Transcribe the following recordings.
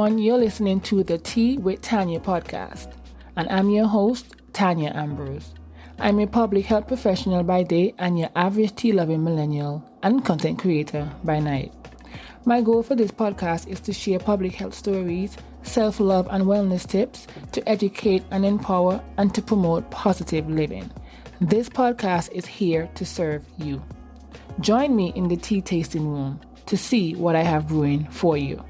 everyone. You're listening to the Tea with Tanya podcast, and I'm your host, Tanya Ambrose. I'm a public health professional by day and your average tea-loving millennial and content creator by night. My goal for this podcast is to share public health stories, self-love and wellness tips to educate and empower and to promote positive living. This podcast is here to serve you. Join me in the tea tasting room to see what I have brewing for you.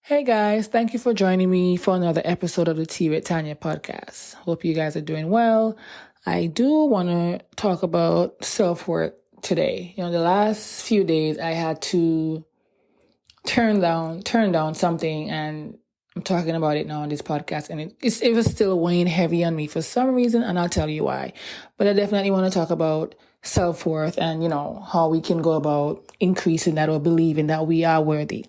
Hey guys, thank you for joining me for another episode of the Tea with Tanya podcast. Hope you guys are doing well. I do want to talk about self-worth today. The last few days I had to turn down something, and I'm talking about it now on this podcast, and it was still weighing heavy on me for some reason, and I'll tell you why. But I definitely want to talk about self-worth and, how we can go about increasing that or believing that we are worthy.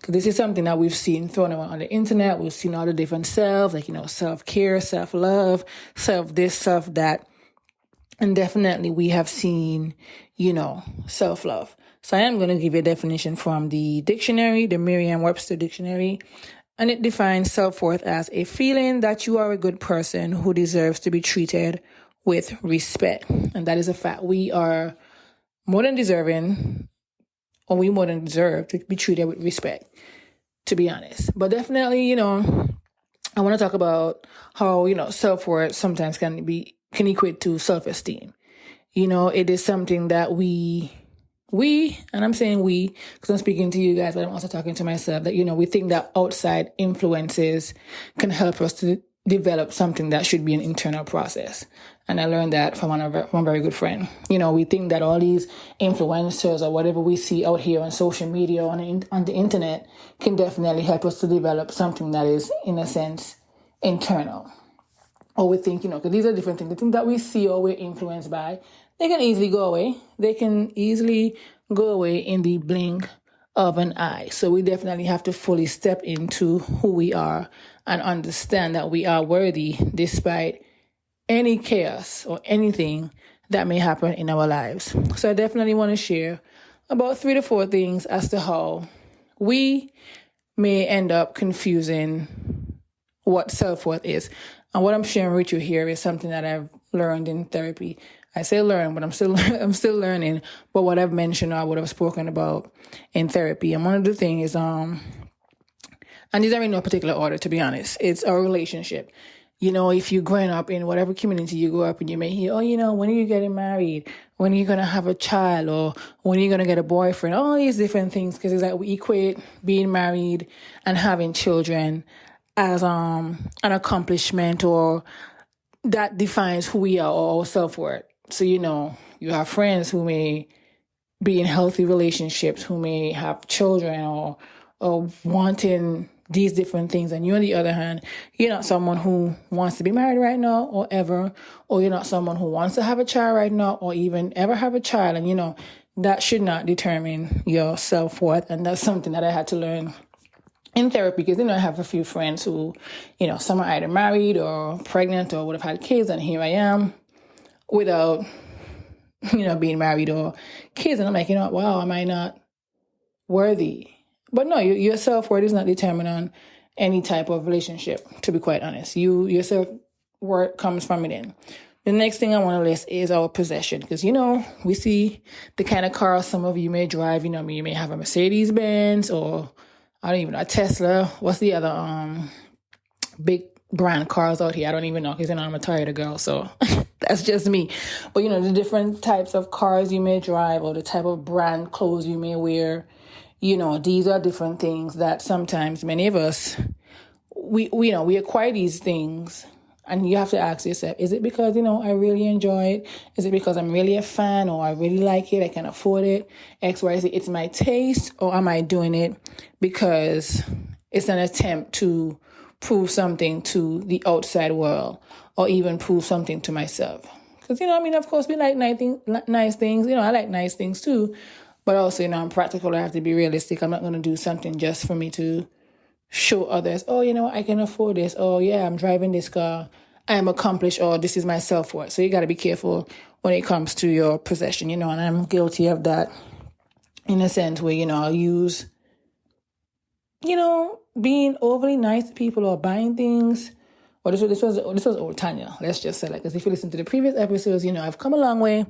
Because this is something that we've seen thrown around on the internet. We've seen all the different selves, like, self-care, self-love, self-this, self-that. And definitely we have seen, self-love. So I am going to give you a definition from the dictionary, the Merriam-Webster dictionary. And it defines self-worth as a feeling that you are a good person who deserves to be treated with respect. And that is a fact. We are more than deserving, or we more than deserve to be treated with respect, to be honest. But definitely, I want to talk about how, self-worth sometimes can equate to self-esteem. It is something that we, and I'm saying we, because I'm speaking to you guys, but I'm also talking to myself, that, we think that outside influences can help us to develop something that should be an internal process. And I learned that from one very good friend. We think that all these influencers or whatever we see out here on social media, on the internet, can definitely help us to develop something that is, in a sense, internal. Or we think, because these are different things. The things that we see or we're influenced by, they can easily go away. They can easily go away in the blink of an eye. So we definitely have to fully step into who we are and understand that we are worthy despite any chaos or anything that may happen in our lives. So I definitely want to share about 3 to 4 things as to how we may end up confusing what self-worth is. And what I'm sharing with you here is something that I've learned in therapy. I say learn, but I'm still learning. But what I've mentioned or what I've spoken about in therapy. And one of the things is, and these are in no particular order, to be honest, it's our relationship. If you're growing up in whatever community you grow up in, you may hear, when are you getting married? When are you going to have a child? Or when are you going to get a boyfriend? All these different things, because it's like we equate being married and having children as an accomplishment, or that defines who we are or our self-worth. So, you have friends who may be in healthy relationships, who may have children or wanting these different things. And you, on the other hand, you're not someone who wants to be married right now or ever, or you're not someone who wants to have a child right now or even ever have a child. And, that should not determine your self-worth. And that's something that I had to learn in therapy, because, I have a few friends who, some are either married or pregnant or would have had kids. And here I am without, being married or kids. And I'm like, wow, am I not worthy? But no, your self-worth is not determined on any type of relationship, to be quite honest. Your self-worth comes from within. The next thing I want to list is our possession. Because, we see the kind of car some of you may drive. You may have a Mercedes-Benz, or I don't even know, a Tesla. What's the other big brand cars out here? I don't even know, because I'm a Toyota girl, so that's just me. But, the different types of cars you may drive, or the type of brand clothes you may wear, these are different things that sometimes many of us, we acquire these things. And you have to ask yourself, is it because, I really enjoy it? Is it because I'm really a fan, or I really like it, I can afford it, X, Y, Z? It's my taste, or am I doing it because it's an attempt to prove something to the outside world, or even prove something to myself? Because, of course, we like nice things. I like nice things too. But also, I'm practical. I have to be realistic. I'm not going to do something just for me to show others, oh, I can afford this. Oh, yeah, I'm driving this car. I'm accomplished. Or this is my self-worth. So you got to be careful when it comes to your possession, and I'm guilty of that in a sense where, I'll use, being overly nice to people or buying things. Well, this was old Tanya. Let's just say, like, because if you listen to the previous episodes, I've come a long way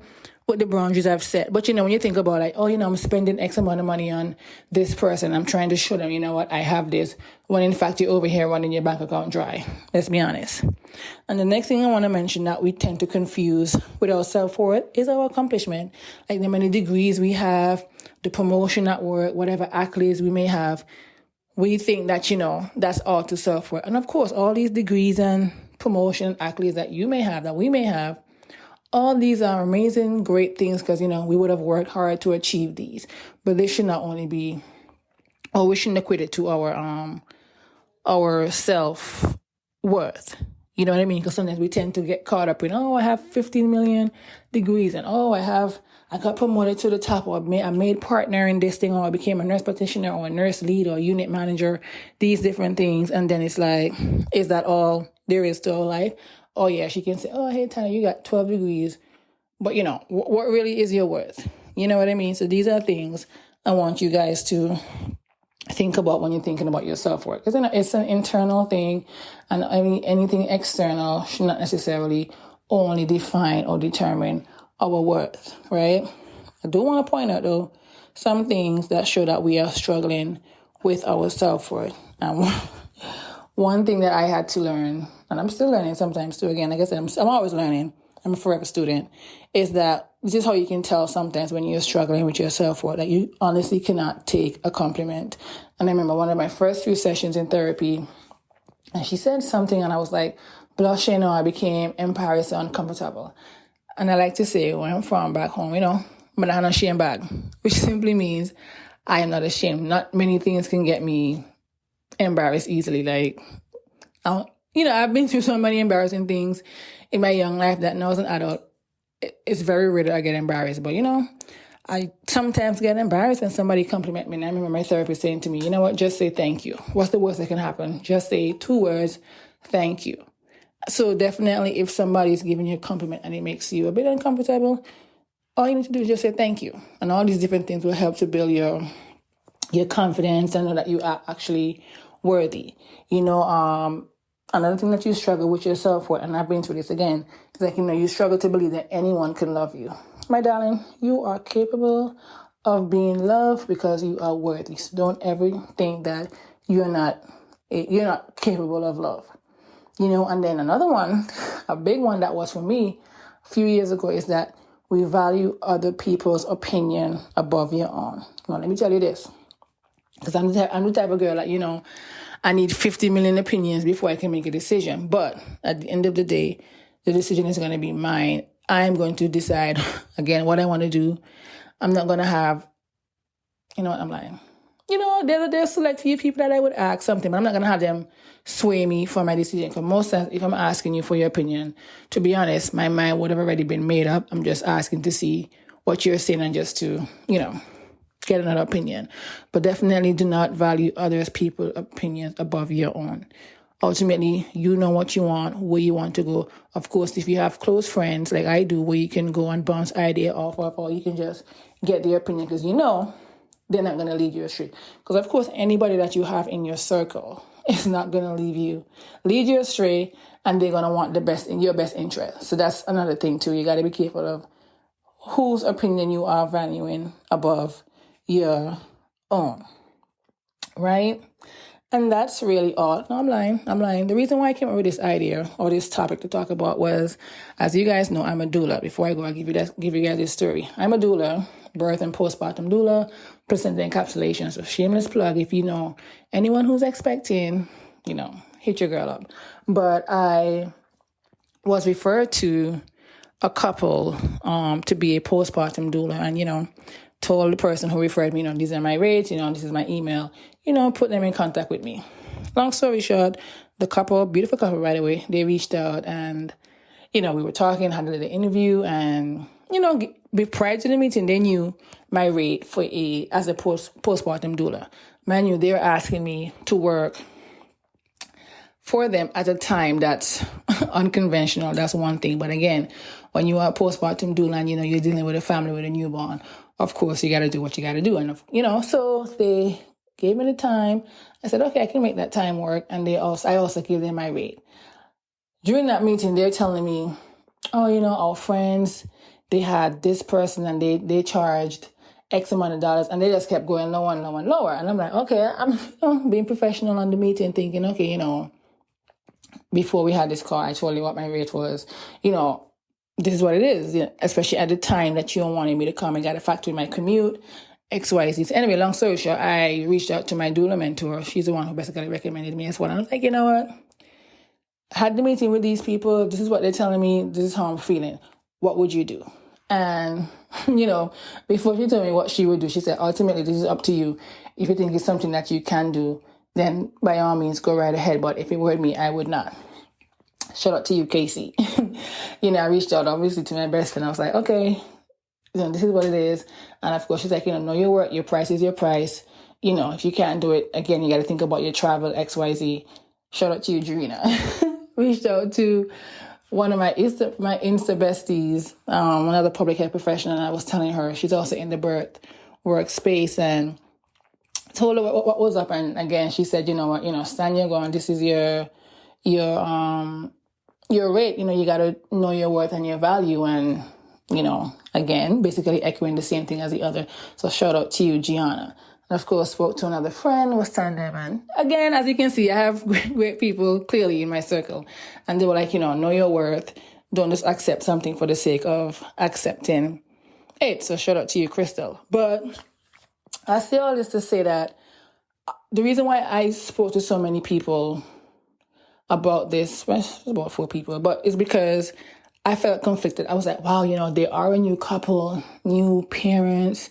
with the boundaries I've set. But when you think about, like, oh, I'm spending X amount of money on this person, I'm trying to show them, what, I have this, when in fact you're over here running your bank account dry. Let's be honest. And the next thing I want to mention that we tend to confuse with our self-worth is our accomplishment. Like the many degrees we have, the promotion at work, whatever accolades we may have. We think that, that's all to self-worth. And of course, all these degrees and promotion accolades that you may have, that we may have, all these are amazing, great things because, we would have worked hard to achieve these. But they should not only be, or we shouldn't equate it to our self-worth. You know what I mean? Because sometimes we tend to get caught up in, oh, I have 15 million degrees and, oh, I got promoted to the top, or I made partner in this thing, or I became a nurse practitioner or a nurse lead or unit manager, these different things. And then it's like, is that all there is to life? Oh, yeah, she can say, oh, hey, Tanya, you got 12 degrees. But, what really is your worth? You know what I mean? So these are things I want you guys to think about when you're thinking about your self-worth. Because it's an internal thing, and anything external should not necessarily only define or determine our worth, right? I do want to point out, though, some things that show that we are struggling with our self-worth. And one thing that I had to learn, and I'm still learning sometimes too, again, like I said, I'm always learning. I'm a forever student, is that this is how you can tell sometimes when you're struggling with your self-worth, that you honestly cannot take a compliment. And I remember one of my first few sessions in therapy, and she said something, and I was like, blushing, or I became embarrassed or uncomfortable. And I like to say, where I'm from back home, but I'm not shame bag, which simply means I am not ashamed. Not many things can get me embarrassed easily. Like, I've been through so many embarrassing things in my young life that now as an adult, it's very rare that I get embarrassed. But, I sometimes get embarrassed when somebody compliment me. And I remember my therapist saying to me, you know what, just say thank you. What's the worst that can happen? Just say 2 words, thank you. So definitely if somebody's giving you a compliment and it makes you a bit uncomfortable, all you need to do is just say thank you. And all these different things will help to build your confidence and know that you are actually worthy. Another thing that you struggle with your self-worth, and I've been through this again, is like, you struggle to believe that anyone can love you. My darling, you are capable of being loved because you are worthy. So don't ever think that you're not capable of love. And then another one, a big one that was for me a few years ago, is that we value other people's opinion above your own. Now, let me tell you this, because I'm the type of girl that, I need 50 million opinions before I can make a decision. But at the end of the day, the decision is going to be mine. I'm going to decide, again, what I want to do. I'm not going to have, I'm lying. There's select few people that I would ask something, but I'm not going to have them sway me for my decision. Because most times, if I'm asking you for your opinion, to be honest, my mind would have already been made up. I'm just asking to see what you're saying and just to, get another opinion. But definitely do not value others people's opinions above your own. Ultimately, you know what you want, where you want to go. Of course, if you have close friends like I do, where you can go and bounce idea off of, or you can just get their opinion because they're not going to lead you astray. Because of course, anybody that you have in your circle is not going to lead you astray, and they're going to want the best in your best interest. So that's another thing too. You got to be careful of whose opinion you are valuing above your own, right? And that's really all. No, I'm lying. The reason why I came up with this idea or this topic to talk about was, as you guys know, I'm a doula. Before I go, I'll give you guys this story. I'm a doula, birth and postpartum doula, placenta encapsulation. So shameless plug, if you know anyone who's expecting, hit your girl up. But I was referred to a couple to be a postpartum doula, and told the person who referred me, these are my rates, this is my email, put them in contact with me. Long story short, the couple, beautiful couple, by the way, they reached out and, we were talking, had a little interview, and, prior to the meeting, they knew my rate as a postpartum doula. Man, they were asking me to work for them at a time that's unconventional. That's one thing. But again, when you are postpartum doula and, you're dealing with a family with a newborn, of course, you got to do what you got to do. And, so they gave me the time. I said, okay, I can make that time work. And I also gave them my rate. During that meeting, they're telling me, oh, our friends, they had this person and they charged X amount of dollars, and they just kept going lower and lower and lower. And I'm like, okay, I'm being professional on the meeting, thinking, okay, before we had this call, I told you what my rate was. This is what it is, especially at the time that you don't wanted me to come. I got to factor in my commute, XYZ. So anyway, long story short, I reached out to my doula mentor. She's the one who basically recommended me as well. And I was like, you know what? I had the meeting with these people. This is what they're telling me. This is how I'm feeling. What would you do? And, before she told me what she would do, she said, ultimately, this is up to you. If you think it's something that you can do, then by all means, go right ahead. But if it were me, I would not. Shout out to you, Casey. I reached out, obviously, to my best friend. I was like, okay, this is what it is. And of course, she's like, know your worth. Your price is your price. If you can't do it, again, you got to think about your travel, XYZ. Shout out to you, Jarena. Reached out to one of my Insta besties, another public health professional, and I was telling her, she's also in the birth workspace, and told her what was up. And again, she said, you know what, stand your ground. This is your rate. You got to know your worth and your value. And, again, basically echoing the same thing as the other. So shout out to you, Gianna. And of course, spoke to another friend, was telling them. And again, as you can see, I have great people clearly in my circle. And they were like, know your worth. Don't just accept something for the sake of accepting it. So shout out to you, Crystal. But I say all this to say that the reason why I spoke to so many people about this, well, about 4 people, but it's because I felt conflicted. I was like, wow, they are a new couple, new parents.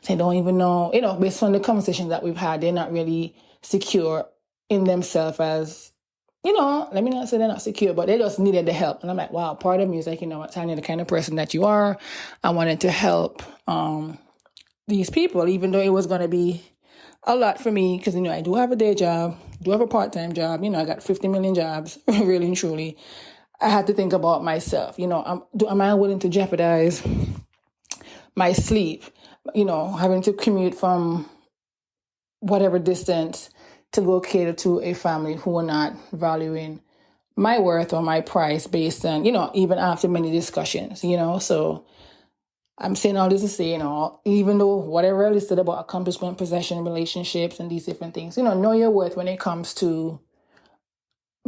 They don't even know, based on the conversation that we've had, they're not really secure in themselves as, let me not say they're not secure, but they just needed the help. And I'm like, wow, part of me is like, you know what, Tanya, the kind of person that you are, I wanted to help these people, even though it was going to be a lot for me, because, I do have a day job, do have a part-time job, I got 50 million jobs, really and truly. I had to think about myself, am I willing to jeopardize my sleep, having to commute from whatever distance to go cater to a family who are not valuing my worth or my price based on, even after many discussions, so I'm saying all this to say, even though whatever I listed about accomplishment, possession, relationships, and these different things, know your worth when it comes to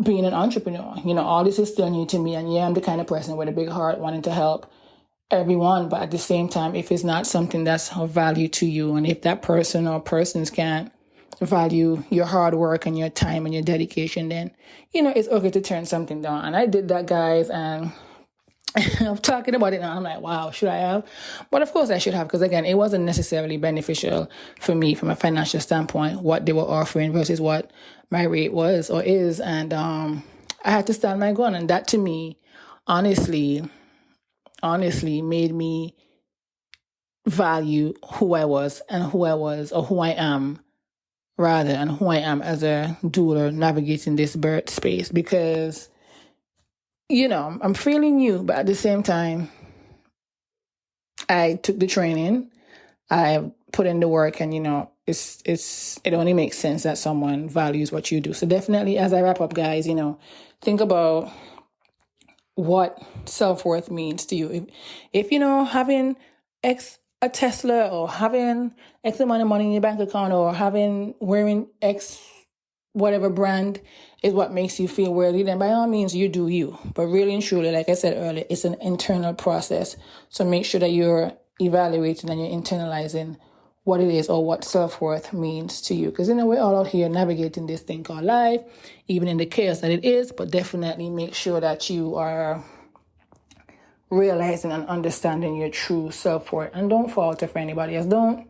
being an entrepreneur. All this is still new to me. And yeah, I'm the kind of person with a big heart wanting to help everyone. But at the same time, if it's not something that's of value to you, and if that person or persons can't value your hard work and your time and your dedication, then, it's okay to turn something down. And I did that, guys. And I'm talking about it now. I'm like, wow, should I have? But of course I should have, because again, it wasn't necessarily beneficial for me from a financial standpoint, what they were offering versus what my rate was or is. And I had to stand my ground. And that to me, honestly made me value who I was and who I was, or who I am rather, and who I am as a doula navigating this birth space. Because I'm feeling new, but at the same time, I took the training, I put in the work, and it only makes sense that someone values what you do. So definitely, as I wrap up, guys, think about what self-worth means to you. If having a Tesla, or having X amount of money in your bank account, or wearing X whatever brand is what makes you feel worthy, then by all means you do you. But really and truly, like I said earlier, it's an internal process. So make sure that you're evaluating and you're internalizing what it is, or what self-worth means to you. Because we're all out here navigating this thing called life, even in the chaos that it is. But definitely make sure that you are realizing and understanding your true self-worth. And don't falter for anybody else. Don't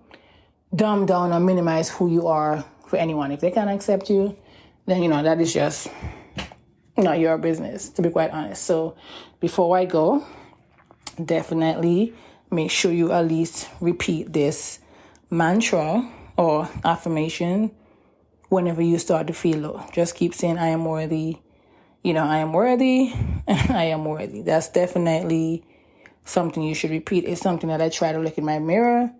dumb down or minimize who you are for anyone. If they can't accept you, then that is just not your business, to be quite honest. So before I go, definitely make sure you at least repeat this mantra or affirmation whenever you start to feel low. Just keep saying, I am worthy. I am worthy. I am worthy. That's definitely something you should repeat. It's something that I try to look in my mirror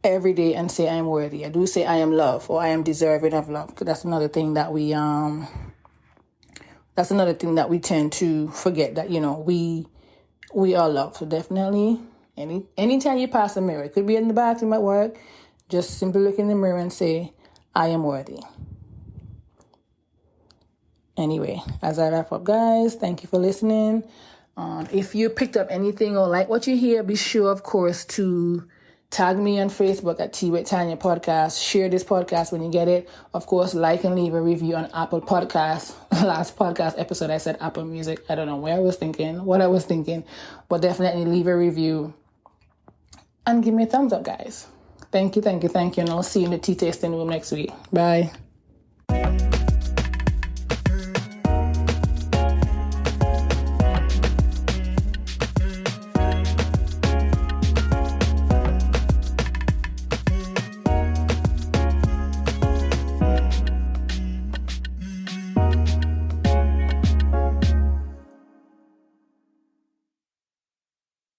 every day and say, I am worthy. I do say I am loved, or I am deserving of love. Because that's another thing that we tend to forget, that, we are loved. So definitely, anytime you pass a mirror, it could be in the bathroom at work, just simply look in the mirror and say, I am worthy. Anyway, as I wrap up, guys, thank you for listening. If you picked up anything or like what you hear, be sure, of course, to tag me on Facebook at Tea with Tanya Podcast. Share this podcast when you get it. Of course, like and leave a review on Apple Podcasts. Last podcast episode, I said Apple Music. I don't know what I was thinking, but definitely leave a review and give me a thumbs up, guys. Thank you. And I'll see you in the tea tasting room next week. Bye.